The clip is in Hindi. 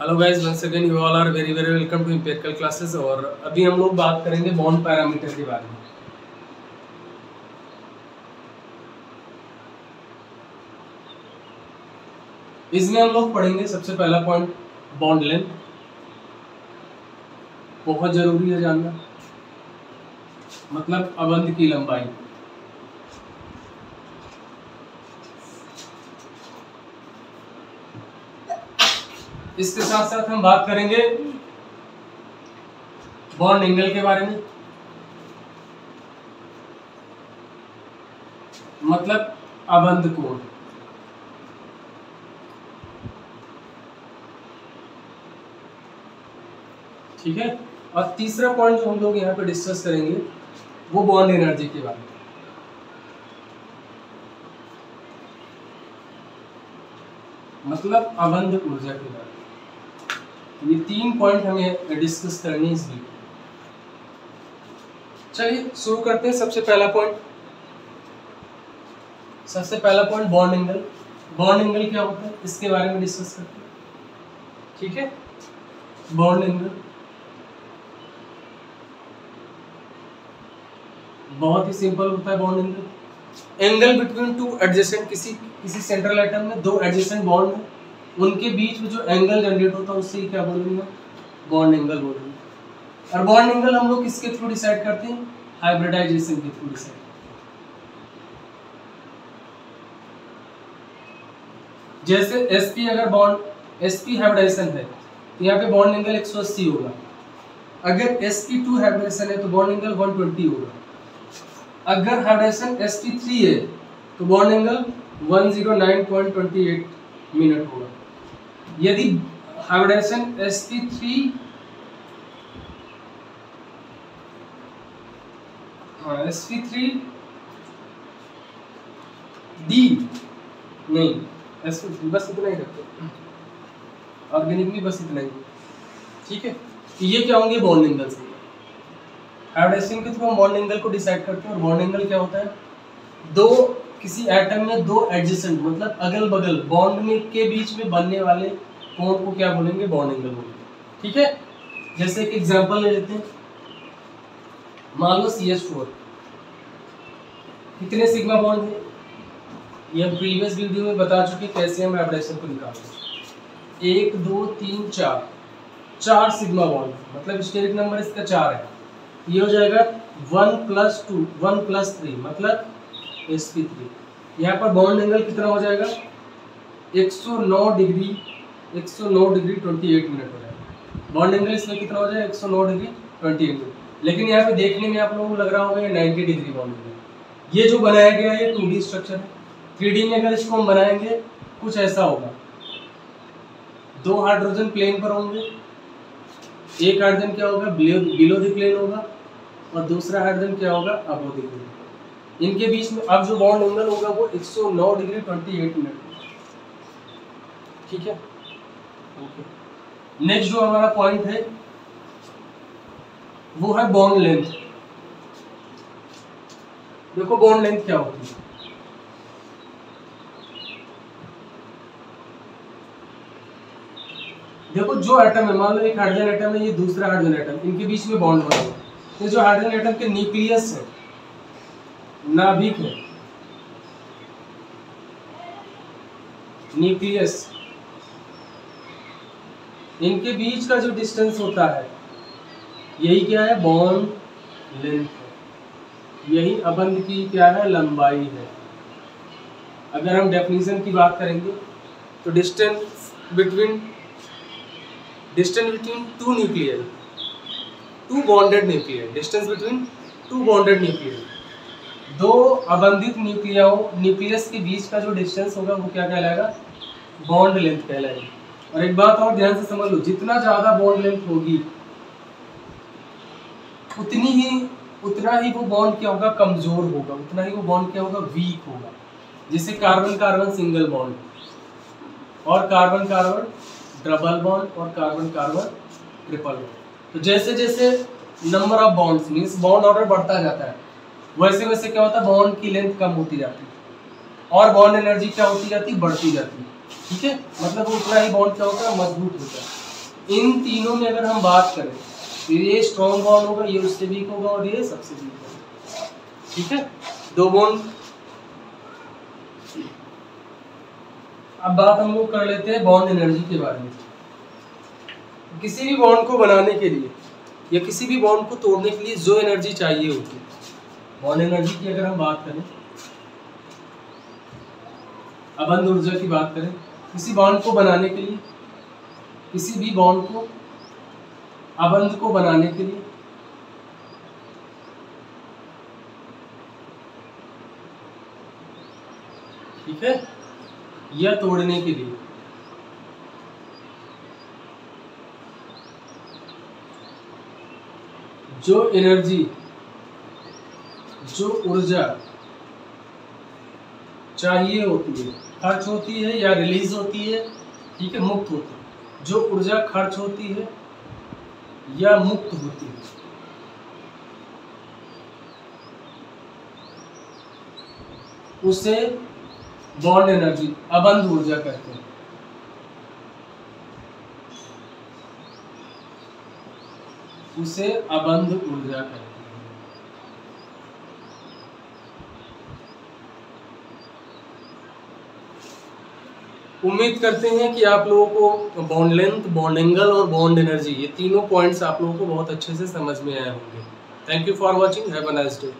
Hello guys, once again you all are very very welcome to empirical classes. और अभी हम लोग बात करेंगे बॉन्ड पैरामीटर के बारे में। इसमें हम लोग पढ़ेंगे सबसे पहला पॉइंट बॉन्ड लेंथ, बहुत जरूरी है जानना, मतलब अबंध की लंबाई। इसके साथ साथ हम बात करेंगे बॉन्ड एंगल के बारे में, मतलब अबंध कोण। ठीक है। और तीसरा पॉइंट जो हम लोग यहाँ पे डिस्कस करेंगे वो बॉन्ड एनर्जी के बारे में, मतलब अबंध ऊर्जा के बारे में। ये 3 पॉइंट हमें डिस्कस करनी है इस वीडियो। चलिए शुरू करते हैं। सबसे पहला point bond angle. Bond angle क्या होता है इसके बारे में डिस्कस करते हैं। ठीक है। बॉन्ड एंगल बहुत ही सिंपल होता है। Bond angle between two adjacent, किसी सेंट्रल एटम में दो एडजेसेंट बॉन्ड है, उनके बीच में जो एंगल जनरेट होता है उससे क्या बोलेंगे, बॉन्ड एंगल बोलेंगे। और बॉन्ड एंगल हम लोग किसके थ्रू डिसाइड करते हैं, हाइब्रिडाइजेशन के थ्रू डिसाइड। जैसे sp अगर बॉन्ड sp हाइब्रिडाइजेशन है तो यहाँ पे बॉन्ड एंगल 180 होगा। अगर sp2 हाइब्रिडाइजेशन है तो बॉन्ड एंगल 120 होगा। अगर हाइब्रिडाइजेशन sp3 है तो बॉन्ड एंगल 109.28 मिनट होगा। यदि हाइब्रिडाइजेशन sp3 d नहीं, sp3 बस इतना ही रखते हैं, ऑर्गेनिक में बस इतना ही। ठीक है। तो ये क्या होंगे, बॉन्ड एंगल से। हाइब्रिडाइजेशन के थ्रू हम बॉन्ड एंगल को डिसाइड करते हैं। और बॉन्ड एंगल क्या होता है, किसी एटम में दो एडजेसेंट, मतलब अगल बगल बॉन्ड में के बीच में बनने वाले कोण को क्या बोलेंगे, बॉन्ड एंगल बोलेंगे। ठीक है। जैसे एक एग्जांपल ले लेते हैं। मान लो CH4 कितने सिग्मा बॉन्ड है, ये हम प्रीवियस वीडियो में बता चुके कैसे हम हाइब्रिडाइजेशन को निकालेंगे। 1 2 3 4 सिग्मा बॉन्ड, मतलब स्टेरिक नंबर इसका 4 है। ये हो जाएगा 1 + 2 1 + 3 मतलब sp3। यहाँ पर बॉन्ड एंगल कितना हो जाएगा, 109 डिग्री 28 मिनट हो जाएगा। बॉन्ड एंगल इसमें कितना हो जाएगा, 109 डिग्री 28 मिनट। लेकिन यहाँ पे देखने में आप लोगों को लग रहा होगा 90 डिग्री बॉन्ड एंगल। ये जो बनाया गया है 2D स्ट्रक्चर है। 3D में अगर इसको हम बनाएंगे कुछ ऐसा होगा, 2 हाइड्रोजन प्लेन पर होंगे, एक हाइड्रोजन क्या होगा, बिलो द प्लेन होगा, और दूसरा हाइड्रोजन क्या होगा, अबव द प्लेन। इनके बीच में अब जो बॉन्ड एंगल होगा वो 109 डिग्री 28 मिनट। ठीक है। ओके। नेक्स्ट जो हमारा पॉइंट है वो है बॉन्ड लेंथ। देखो बॉन्ड लेंथ क्या होती है। देखो जो एटम है, मान लो एक हाइड्रोजन एटम है, ये दूसरा हाइड्रोजन एटम, इनके बीच में बॉन्ड बना हुआ है। तो जो हाइड्रोजन एटम के न्यूक्लियस है, नाभिक है, न्यूक्लियस, इनके बीच का जो डिस्टेंस होता है यही क्या है, बॉन्ड लेंथ है। यही अबंध की क्या है, लंबाई है। अगर हम डेफिनेशन की बात करेंगे तो distance between two nuclear, two bonded nuclear, distance between two bonded nuclear, दो अबंधित न्यूक्लियस के बीच का जो डिस्टेंस होगा वो क्या कहलाएगा, बॉन्ड लेंथ कहलाएगा। और एक बात और ध्यान से समझ लो, जितना ज्यादा बॉन्ड लेंथ होगी उतना ही वो बॉन्ड क्या होगा, कमजोर होगा, उतना ही वो बॉन्ड क्या होगा, वीक होगा। जैसे कार्बन कार्बन सिंगल बॉन्ड, और कार्बन कार्बन डबल बॉन्ड, और कार्बन कार्बन ट्रिपल बॉन्ड। तो जैसे जैसे number of bonds means bond order बढ़ता जाता है, वैसे वैसे क्या होता है, बॉन्ड की लेंथ कम होती जाती है और बॉन्ड एनर्जी क्या होती जाती है, बढ़ती जाती है। ठीक है। मतलब वो उतना ही बॉन्ड क्या होता है, मजबूत होता है। इन तीनों में अगर हम बात करें तो ये स्ट्रॉन्ग बॉन्ड होगा, ये उससे वीक होगा और ये सबसे वीक होगा। ठीक है, दो बॉन्ड। अब बात हम लोग कर लेते हैं बॉन्ड एनर्जी के बारे में। किसी भी बॉन्ड को बनाने के लिए या किसी भी बॉन्ड को तोड़ने के लिए जो एनर्जी चाहिए होती है, बॉन्ड एनर्जी की अगर हम बात करें, अबंध ऊर्जा की बात करें, किसी बॉन्ड को बनाने के लिए, किसी भी बॉन्ड को अबंध को बनाने के लिए ठीक है, या तोड़ने के लिए जो एनर्जी, जो ऊर्जा चाहिए होती है, खर्च होती है या रिलीज होती है, ठीक है, मुक्त होती है, जो ऊर्जा खर्च होती है या मुक्त होती है, उसे बॉन्ड एनर्जी, अबंध ऊर्जा कहते हैं। उसे अबंध ऊर्जा कहते हैं। उम्मीद करते हैं कि आप लोगों को बॉन्ड लेंथ, बॉन्ड एंगल और बॉन्ड एनर्जी, ये तीनों पॉइंट्स आप लोगों को बहुत अच्छे से समझ में आए होंगे। Thank you for watching, have a nice day.